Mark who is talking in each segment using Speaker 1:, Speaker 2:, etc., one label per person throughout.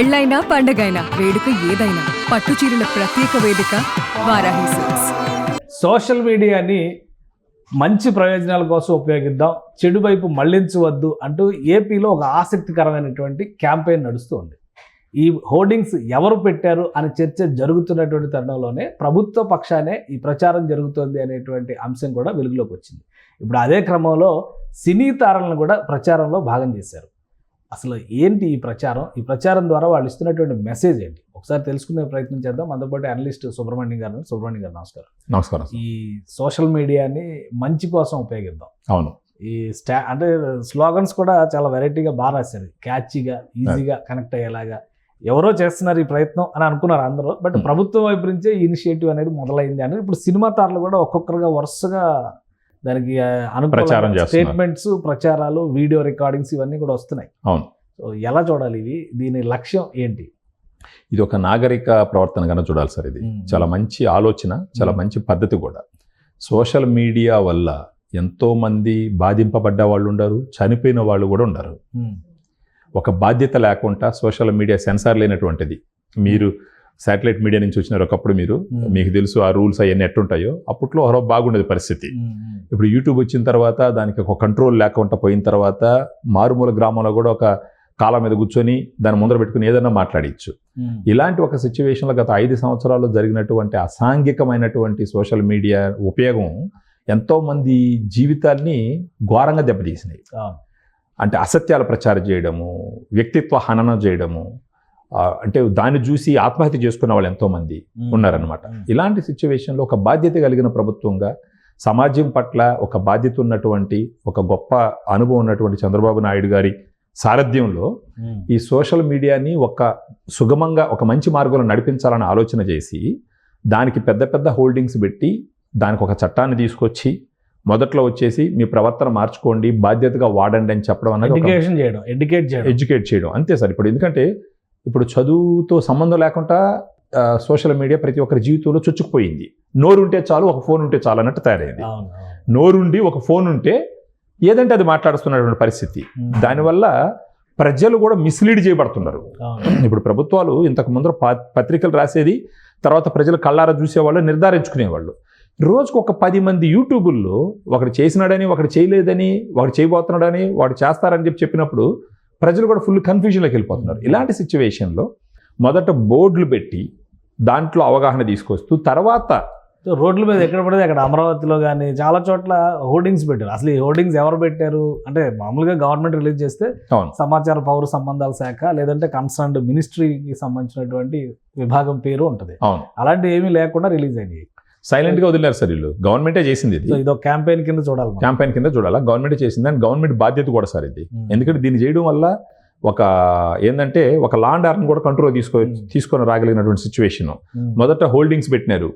Speaker 1: పెళ్ళైనా పండగైనా వేడుక ఏదైనా పట్టు చీరల ప్రత్యేక వేదిక వారాహి సిల్క్స్.
Speaker 2: సోషల్ మీడియాని మంచి ప్రయోజనాల కోసం ఉపయోగిద్దాం, చెడు వైపు మళ్లించవద్దు అంటూ ఏపీలో ఒక ఆసక్తికరమైనటువంటి క్యాంపెయిన్ నడుస్తుంది. ఈ హోర్డింగ్స్ ఎవరు పెట్టారు అని చర్చ జరుగుతున్నటువంటి తరుణంలోనే ప్రభుత్వ పక్షానే ఈ ప్రచారం జరుగుతుంది అనేటువంటి అంశం కూడా వెలుగులోకి వచ్చింది. ఇప్పుడు అదే క్రమంలో సినీ తారలను కూడా ప్రచారంలో భాగం చేశారు. అసలు ఏంటి ఈ ప్రచారం ద్వారా వాళ్ళు ఇస్తున్నటువంటి మెసేజ్ ఏంటి ఒకసారి తెలుసుకునే ప్రయత్నం చేద్దాం. మనతో పాటు అనలిస్ట్ సుబ్రహ్మణ్యం గారు నమస్కారం.
Speaker 3: నమస్కారం.
Speaker 2: ఈ సోషల్ మీడియాని మంచి కోసం ఉపయోగిద్దాం.
Speaker 3: అవును,
Speaker 2: ఈ అంటే స్లోగన్స్ కూడా చాలా వెరైటీగా బాగా రాశారు, క్యాచీగా, ఈజీగా కనెక్ట్ అయ్యేలాగా. ఎవరో చేస్తున్నారు ఈ ప్రయత్నం అని అనుకున్నారు అందరూ, బట్ ప్రభుత్వం వైపు నుంచే ఈ ఇనిషియేటివ్ అనేది మొదలైంది అని ఇప్పుడు సినిమా తారలు కూడా ఒక్కొక్కరుగా వరుసగా దానికి అనుకూల స్టేట్మెంట్స్, ప్రచారాలు, వీడియో రికార్డింగ్స్ ఇవన్నీ కూడా వస్తున్నాయి.
Speaker 3: అవును.
Speaker 2: సో ఎలా చూడాలి ఇవి? దీని లక్ష్యం ఏంటి?
Speaker 3: ఇది ఒక నాగరిక ప్రవర్తన కన్నా చూడాలి సార్. ఇది చాలా మంచి ఆలోచన, చాలా మంచి పద్ధతి కూడా. సోషల్ మీడియా వల్ల ఎంతో మంది బాధింపబడ్డ వాళ్ళు ఉన్నారు, చనిపోయిన వాళ్ళు కూడా ఉన్నారు. ఒక బాధ్యత లేకుండా సోషల్ మీడియా సెన్సార్ లేనటువంటిది. మీరు శాటిలైట్ మీడియా నుంచి వచ్చినారు ఒకప్పుడు, మీకు తెలుసు ఆ రూల్స్ అవన్నీ ఎట్టుంటాయో. అప్పట్లో బాగుండేది పరిస్థితి. ఇప్పుడు యూట్యూబ్ వచ్చిన తర్వాత దానికి ఒక కంట్రోల్ లేకుండా పోయిన తర్వాత మారుమూల గ్రామంలో కూడా ఒక కాలం మీద కూర్చొని దాన్ని ముందర పెట్టుకుని ఏదైనా మాట్లాడచ్చు. ఇలాంటి ఒక సిచ్యువేషన్లో గత 5 సంవత్సరాల్లో జరిగినటువంటి అసాంఘికమైనటువంటి సోషల్ మీడియా ఉపయోగం ఎంతోమంది జీవితాల్ని ఘోరంగా దెబ్బతీసినాయి. అంటే అసత్యాలు ప్రచారం చేయడము, వ్యక్తిత్వ హననం చేయడము, అంటే దాన్ని చూసి ఆత్మహత్య చేసుకున్న వాళ్ళు ఎంతోమంది ఉన్నారనమాట. ఇలాంటి సిచ్యువేషన్లో ఒక బాధ్యత కలిగిన ప్రభుత్వంగా, సమాజం పట్ల ఒక బాధ్యత ఉన్నటువంటి, ఒక గొప్ప అనుభవం ఉన్నటువంటి చంద్రబాబు నాయుడు గారి సారథ్యంలో ఈ సోషల్ మీడియాని ఒక సుగమంగా ఒక మంచి మార్గంలో నడిపించాలని ఆలోచన చేసి దానికి పెద్ద పెద్ద హోల్డింగ్స్ పెట్టి దానికి ఒక చట్టాన్ని తీసుకొచ్చి మొదట్లో వచ్చేసి మీ ప్రవర్తన మార్చుకోండి, బాధ్యతగా వాడండి అని చెప్పడం అనేది ఎడ్యుకేట్ చేయడం అంతే సార్. ఇప్పుడు ఎందుకంటే ఇప్పుడు చదువుతో సంబంధం లేకుండా సోషల్ మీడియా ప్రతి ఒక్కరి జీవితంలో చొచ్చుకుపోయింది. నోరుంటే చాలు, ఒక ఫోన్ ఉంటే చాలు అన్నట్టు తయారైంది. నోరుండి ఒక ఫోన్ ఉంటే ఏదంటే అది మాట్లాడుతున్నటువంటి పరిస్థితి. దానివల్ల ప్రజలు కూడా మిస్లీడ్ చేయబడుతున్నారు. ఇప్పుడు ప్రభుత్వాలు ఇంతకు ముందర పత్రికలు రాసేది, తర్వాత ప్రజలు కళ్ళారా చూసేవాళ్ళు, నిర్ధారించుకునేవాళ్ళు. రోజుకు ఒక 10 మంది యూట్యూబుల్లో ఒకటి చేసినాడని, ఒకటి చేయలేదని, ఒకటి చేయబోతున్నాడని, వాడు చేస్తారని చెప్పినప్పుడు ప్రజలు కూడా ఫుల్ కన్ఫ్యూజన్లోకి వెళ్ళిపోతున్నారు. ఇలాంటి సిచ్యువేషన్లో మొదట బోర్డులు పెట్టి దాంట్లో అవగాహన తీసుకొస్తూ తర్వాత
Speaker 2: రోడ్ల మీద ఎక్కడ పడితే అక్కడ అమరావతిలో కానీ చాలా చోట్ల హోర్డింగ్స్ పెట్టారు. అసలు ఈ హోర్డింగ్స్ ఎవరు పెట్టారు అంటే మామూలుగా గవర్నమెంట్ రిలీజ్ చేస్తే సమాచార పౌర సంబంధాల శాఖ లేదంటే కన్సర్న్డ్ మినిస్ట్రీకి సంబంధించినటువంటి విభాగం పేరు ఉంటుంది. అలాంటి ఏమీ లేకుండా రిలీజ్ అయ్యాయి.
Speaker 3: సైలెంట్ గా వదిలేరు సార్ వీళ్ళు. గవర్నమెంటే చేసింది ఇది.
Speaker 2: ఇదో క్యాంపెయిన్ కింద చూడాలా. గవర్నమెంటే చేసింది అండ్ గవర్నమెంట్ బాధ్యత కూడా సార్ ఇది. ఎందుకంటే దీన్ని చేయడం వల్ల ఒక ఏంటంటే ఒక లా అండ్ ఆర్డర్ని కూడా కంట్రోల్ తీసుకొని రాగలిగినటువంటి సిచ్యువేషన్. మొదట హోల్డింగ్స్ పెట్టినారు,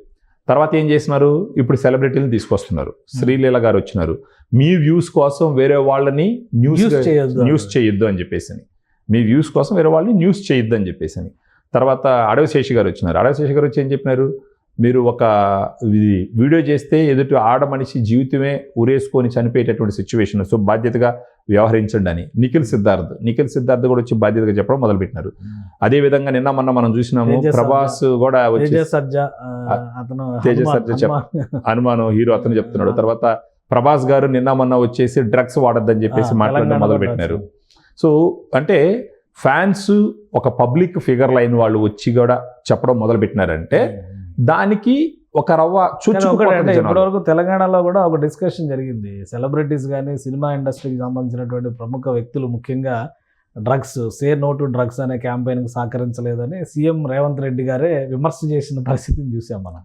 Speaker 2: తర్వాత ఏం చేసినారు, ఇప్పుడు సెలబ్రిటీలను తీసుకొస్తున్నారు. శ్రీలీల గారు వచ్చినారు, మీ వ్యూస్ కోసం వేరే వాళ్ళని న్యూస్ చేయొద్దు అని చెప్పేసి, మీ వ్యూస్ కోసం వేరే వాళ్ళని న్యూస్ చేయొద్దు అని చెప్పేసి. తర్వాత అడవి శేషి గారు వచ్చినారు. అడవి శేషి గారు వచ్చి ఏం చెప్పినారు, మీరు ఒక వీడియో చేస్తే ఎదుటి ఆడ మనిషి జీవితమే ఉరేసుకొని చనిపోయేటటువంటి సిచ్యువేషన్, సో బాధ్యతగా వ్యవహరించండి అని. నిఖిల్ సిద్ధార్థ్ కూడా వచ్చి బాధ్యతగా చెప్పడం మొదలుపెట్టినారు. అదే విధంగా నిన్న మొన్న మనం చూసినాము, ప్రభాస్ కూడా వచ్చి తేజ సర్జా హనుమాన్ హీరో అతను చెప్తున్నాడు. తర్వాత ప్రభాస్ గారు నిన్న మొన్న వచ్చేసి డ్రగ్స్ వాడద్దని చెప్పేసి మాట్లాడడం మొదలుపెట్టినారు. సో అంటే ఫ్యాన్స్ ఒక పబ్లిక్ ఫిగర్ లైన్ వాళ్ళు వచ్చి కూడా చెప్పడం మొదలుపెట్టినారంటే దానికి ఒక రవ్వ ఇప్పటివరకు తెలంగాణలో కూడా ఒక డిస్కషన్ జరిగింది. సెలబ్రిటీస్ కానీ సినిమా ఇండస్ట్రీకి సంబంధించినటువంటి ప్రముఖ వ్యక్తులు ముఖ్యంగా సే నో టు డ్రగ్స్ అనే క్యాంపెయిన్కి సహకరించలేదని సీఎం రేవంత్ రెడ్డి గారే విమర్శ చేసిన పరిస్థితిని చూసాం మనం.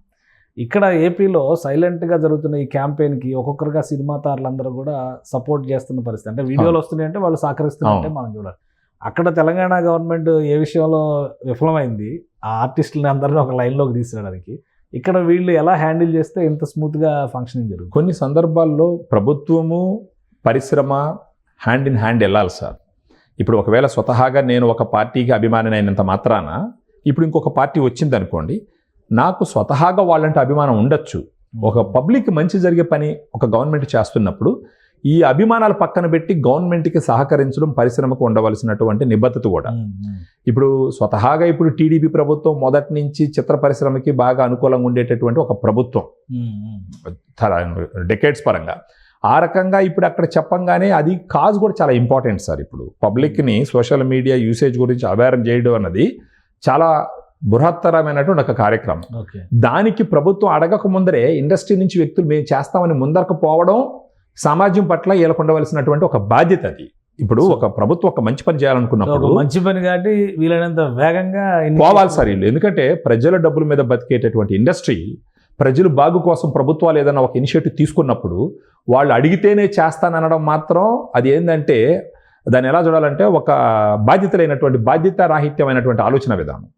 Speaker 2: ఇక్కడ ఏపీలో సైలెంట్గా జరుగుతున్న ఈ క్యాంపెయిన్కి ఒక్కొక్కరుగా సినిమా తారలందరూ కూడా సపోర్ట్ చేస్తున్న పరిస్థితి. అంటే వీడియోలు వస్తున్నాయంటే వాళ్ళు సహకరిస్తున్నారంటే మనం చూడాలి. అక్కడ తెలంగాణ గవర్నమెంట్ ఏ విషయంలో విఫలమైంది, ఆ ఆర్టిస్టులని అందరినీ ఒక లైన్లోకి తీసుకురావడానికి. ఇక్కడ వీళ్ళు ఎలా హ్యాండిల్ చేస్తే ఇంత స్మూత్గా ఫంక్షనింగ్ జరుగుతుంది?
Speaker 3: కొన్ని సందర్భాల్లో ప్రభుత్వము పరిశ్రమ హ్యాండ్ ఇన్ హ్యాండ్ వెళ్ళాలి సార్. ఇప్పుడు ఒకవేళ స్వతహాగా నేను ఒక పార్టీకి అభిమాని అయినంత మాత్రాన ఇప్పుడు ఇంకొక పార్టీ వచ్చింది అనుకోండి, నాకు స్వతహాగా వాళ్ళంటే అభిమానం ఉండొచ్చు. ఒక పబ్లిక్ మంచి జరిగే పని ఒక గవర్నమెంట్ చేస్తున్నప్పుడు
Speaker 2: ఈ అభిమానాలు పక్కన పెట్టి గవర్నమెంట్కి సహకరించడం పరిశ్రమకు ఉండవలసినటువంటి నిబద్ధత కూడా. ఇప్పుడు స్వతహాగా ఇప్పుడు టీడీపీ ప్రభుత్వం మొదటి నుంచి చిత్ర పరిశ్రమకి బాగా అనుకూలంగా ఉండేటటువంటి ఒక ప్రభుత్వం డెకేడ్స్ పరంగా. ఆ రకంగా ఇప్పుడు అక్కడ చెప్పంగానే అది కాజ్ కూడా చాలా ఇంపార్టెంట్ సార్. ఇప్పుడు పబ్లిక్ని సోషల్ మీడియా యూసేజ్ గురించి అవేర్ చేయడం అన్నది చాలా బృహత్తరమైనటువంటి ఒక కార్యక్రమం. దానికి ప్రభుత్వం అడగక ముందరే ఇండస్ట్రీ నుంచి వ్యక్తులు మేము చేస్తామని ముందరకు పోవడం సమాజం పట్ల వీళ్ళకు ఉండవలసినటువంటి ఒక బాధ్యత అది. ఇప్పుడు ఒక ప్రభుత్వం ఒక మంచి పని చేయాలనుకున్నప్పుడు
Speaker 4: మంచి పని కాబట్టి వీలైనంత వేగంగా
Speaker 2: పోవాలి సార్ వీళ్ళు. ఎందుకంటే ప్రజల డబ్బుల మీద బతికేటటువంటి ఇండస్ట్రీ, ప్రజలు బాగు కోసం ప్రభుత్వాలు ఏదైనా ఒక ఇనిషియేటివ్ తీసుకున్నప్పుడు వాళ్ళు అడిగితేనే చేస్తాననడం మాత్రం అది ఏంటంటే దాన్ని ఎలా చూడాలంటే ఒక బాధ్యత లేనటువంటి బాధ్యతారాహిత్యమైనటువంటి ఆలోచన విధానం.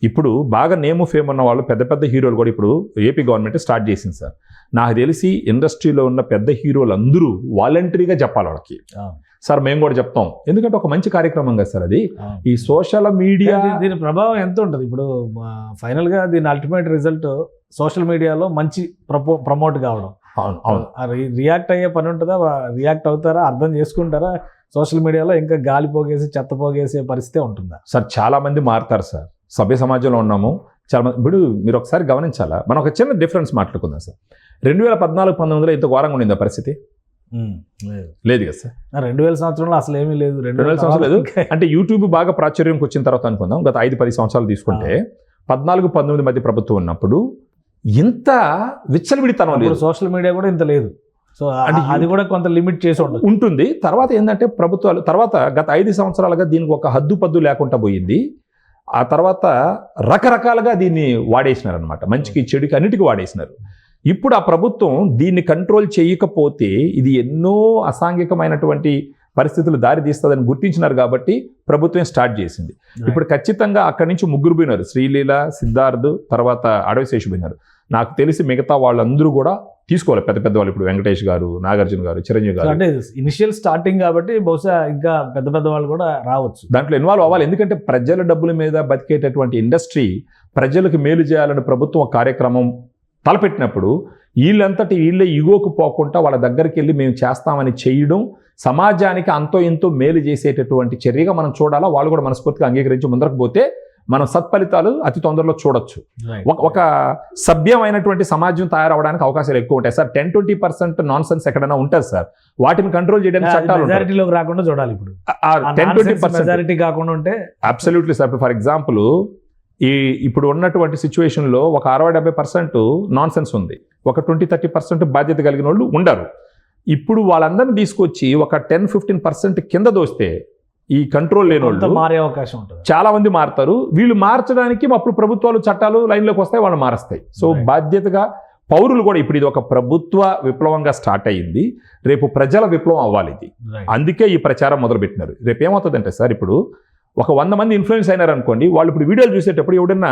Speaker 2: ఇప్పుడు బాగా నేము ఫేమ్ ఉన్న వాళ్ళు పెద్ద పెద్ద హీరోలు కూడా ఇప్పుడు ఏపీ గవర్నమెంట్ స్టార్ట్ చేసింది సార్. నాకు తెలిసి ఇండస్ట్రీలో ఉన్న పెద్ద హీరోలు అందరూ వాలంటరీగా చెప్పాలి వాళ్ళకి, సార్ మేము కూడా చెప్తాం. ఎందుకంటే ఒక మంచి కార్యక్రమం కదా సార్ అది. ఈ సోషల్ మీడియా
Speaker 4: దీని ప్రభావం ఎంత ఉంటుంది? ఇప్పుడు ఫైనల్గా దీని అల్టిమేట్ రిజల్ట్ సోషల్ మీడియాలో మంచి ప్రమోట్ కావడం. రియాక్ట్ అయ్యే పని ఉంటుందా? రియాక్ట్ అవుతారా? అర్థం చేసుకుంటారా? సోషల్ మీడియాలో ఇంకా గాలి పోగేసి చెత్త పోగేసే పరిస్థితి ఉంటుందా?
Speaker 2: సార్ చాలా మంది మారుతారు సార్. సభ్య సమాజంలో ఉన్నాము చాలా మంది. ఇప్పుడు మీరు ఒకసారి గమనించాలా, మనం ఒక చిన్న డిఫరెన్స్ మాట్లాడుకుందాం సార్. 2014-19 ఇంత ఘోరంగా ఉండింది ఆ పరిస్థితి? లేదు కదా సార్.
Speaker 4: 2000 సంవత్సరంలో అసలు ఏమీ లేదు.
Speaker 2: 2000 సంవత్సరం లేదు అంటే యూట్యూబ్ బాగా ప్రాచుర్యంకి వచ్చిన తర్వాత అనుకుందాం. గత 5-10 సంవత్సరాలు తీసుకుంటే 14-19 మధ్య ప్రభుత్వం ఉన్నప్పుడు ఇంత విచ్చలవిడితనం లేదు.
Speaker 4: సోషల్ మీడియా కూడా ఇంత లేదు. సో అంటే అది కూడా కొంత లిమిట్ చేసి
Speaker 2: ఉంటుంది. తర్వాత ఏంటంటే ప్రభుత్వాలు తర్వాత గత 5 సంవత్సరాలుగా దీనికి ఒక హద్దుపద్దు లేకుండా పోయింది. ఆ తర్వాత రకరకాలుగా దీన్ని వాడేసినారు అనమాట. మంచికి చెడుకి అన్నిటికీ వాడేసినారు. ఇప్పుడు ఆ ప్రభుత్వం దీన్ని కంట్రోల్ చేయకపోతే ఇది ఎన్నో అసాంఘికమైనటువంటి పరిస్థితులు దారి తీస్తుందని గుర్తించినారు కాబట్టి ప్రభుత్వం స్టార్ట్ చేసింది. ఇప్పుడు ఖచ్చితంగా అక్కడి నుంచి 3 పోయినారు, శ్రీలీల, సిద్ధార్థ్, తర్వాత అడవిశేషు పోయినారు. నాకు తెలిసి మిగతా వాళ్ళందరూ కూడా తీసుకోవాలి. పెద్ద పెద్ద వాళ్ళు ఇప్పుడు వెంకటేష్ గారు, నాగార్జున గారు, చిరంజీవి గారు.
Speaker 4: అంటే ఇనిషియల్ స్టార్టింగ్ కాబట్టి బహుశా ఇంకా పెద్ద పెద్ద వాళ్ళు కూడా రావచ్చు,
Speaker 2: దాంట్లో ఇన్వాల్వ్ అవ్వాలి. ఎందుకంటే ప్రజల డబ్బుల మీద బతికేటటువంటి ఇండస్ట్రీ, ప్రజలకు మేలు చేయాలని ప్రభుత్వం ఒక కార్యక్రమం తలపెట్టినప్పుడు వీళ్ళంతటి వీళ్ళే ఇగోకు పోకుండా వాళ్ళ దగ్గరికి వెళ్ళి మేము చేస్తామని చేయడం సమాజానికి అంతో ఎంతో మేలు చేసేటటువంటి చర్యగా మనం చూడాలా. వాళ్ళు కూడా మనస్ఫూర్తిగా అంగీకరించి ముందరకు పోతే మనం సత్ఫలితాలు అతి తొందరలో చూడొచ్చు. ఒక సభ్యమైనటువంటి సమాజం తయారవడానికి అవకాశాలు ఎక్కువ ఉంటాయి సార్. 10-20% నాన్ సెన్స్ ఎక్కడైనా ఉంటుంది సార్. వాటిని కంట్రోల్ చేయడానికి చట్టాలు
Speaker 4: మెజారిటీలోకి రాకుండా చూడాలి. ఇప్పుడు
Speaker 2: 10-20%
Speaker 4: మెజారిటీ కాకుండా ఉంటే
Speaker 2: అబ్సల్యూట్లీ సార్. ఫర్ ఎగ్జాంపుల్ ఇప్పుడు ఉన్నటువంటి సిచ్యువేషన్లో ఒక 60-70% నాన్ సెన్స్ ఉంది, ఒక 20-30% బాధ్యత కలిగిన వాళ్ళు ఉండరు. ఇప్పుడు వాళ్ళందరినీ తీసుకొచ్చి ఒక 10-15% కింద దోస్తే ఈ కంట్రోల్ లేని వాళ్ళు
Speaker 4: మారే అవకాశం ఉంటుంది.
Speaker 2: చాలా మంది మారుతారు. వీళ్ళు మార్చడానికి అప్పుడు ప్రభుత్వాలు చట్టాలు లైన్లోకి వస్తాయి, వాళ్ళు మారుస్తాయి. సో బాధ్యతగా పౌరులు కూడా ఇప్పుడు ఇది ఒక ప్రభుత్వ విప్లవంగా స్టార్ట్ అయ్యింది, రేపు ప్రజల విప్లవం అవ్వాలి ఇది. అందుకే ఈ ప్రచారం మొదలుపెట్టినారు. రేపు ఏమవుతుందంటే సార్, ఇప్పుడు ఒక 100 మంది ఇన్ఫ్లుయెన్స్ అయినారు అనుకోండి, వాళ్ళు ఇప్పుడు వీడియోలు చూసేటప్పుడు ఎవడన్నా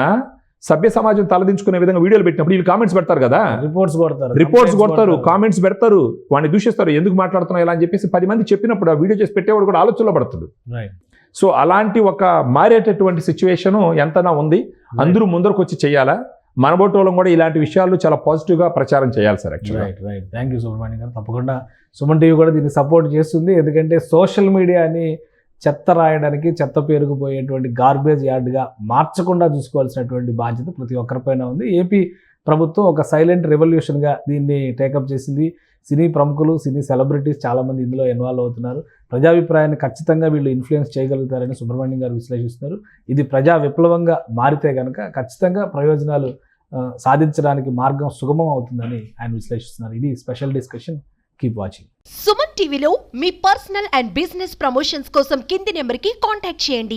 Speaker 2: సభ్య సమాజం తలదించుకునే విధంగా వీడియోలు పెట్టినప్పుడు వీళ్ళు కామెంట్స్ పెడతారు కదా, రిపోర్ట్స్ కొడతారు, కామెంట్స్ పెడతారు, వాడిని దూషిస్తారు, ఎందుకు మాట్లాడుతున్నావు ఇలా అని చెప్పేసి 10 మంది చెప్పినప్పుడు ఆ వీడియో చేసి పెట్టేవాడు కూడా ఆలోచనలో పడుతుంది. సో అలాంటి ఒక మారేటటువంటి సిచ్యువేషన్ ఎంతనా ఉంది. అందరూ ముందరకు వచ్చి చేయాలా. మనబోటోళం కూడా ఇలాంటి విషయాలు చాలా పాజిటివ్గా ప్రచారం చేయాలి sir.
Speaker 4: Right. Thank you Subrahmanyam గారు. తప్పకుండా సుమన్ టీవీ కూడా దీన్ని సపోర్ట్ చేస్తుంది. ఎందుకంటే సోషల్ మీడియాని చెత్త రాయడానికి, చెత్త పేరుకుపోయేటువంటి గార్బేజ్ యార్డ్గా మార్చకుండా చూసుకోవాల్సినటువంటి బాధ్యత ప్రతి ఒక్కరిపైన ఉంది. ఏపీ ప్రభుత్వం ఒక సైలెంట్ రెవల్యూషన్గా దీన్ని టేకప్ చేసింది. సినీ ప్రముఖులు, సినీ సెలబ్రిటీస్ చాలామంది ఇందులో ఇన్వాల్వ్ అవుతున్నారు. ప్రజాభిప్రాయాన్ని ఖచ్చితంగా వీళ్ళు ఇన్ఫ్లుయెన్స్ చేయగలుగుతారని సుబ్రహ్మణ్యం గారు విశ్లేషిస్తున్నారు. ఇది ప్రజా విప్లవంగా మారితే కనుక ఖచ్చితంగా ప్రయోజనాలు సాధించడానికి మార్గం సుగమం అవుతుందని ఆయన విశ్లేషిస్తున్నారు. ఇది special discussion. Keep watching.
Speaker 5: Suman టీవీలో మీ పర్సనల్ అండ్ బిజినెస్ ప్రమోషన్స్ కోసం కింది నెంబర్కి కాంటాక్ట్ చేయండి.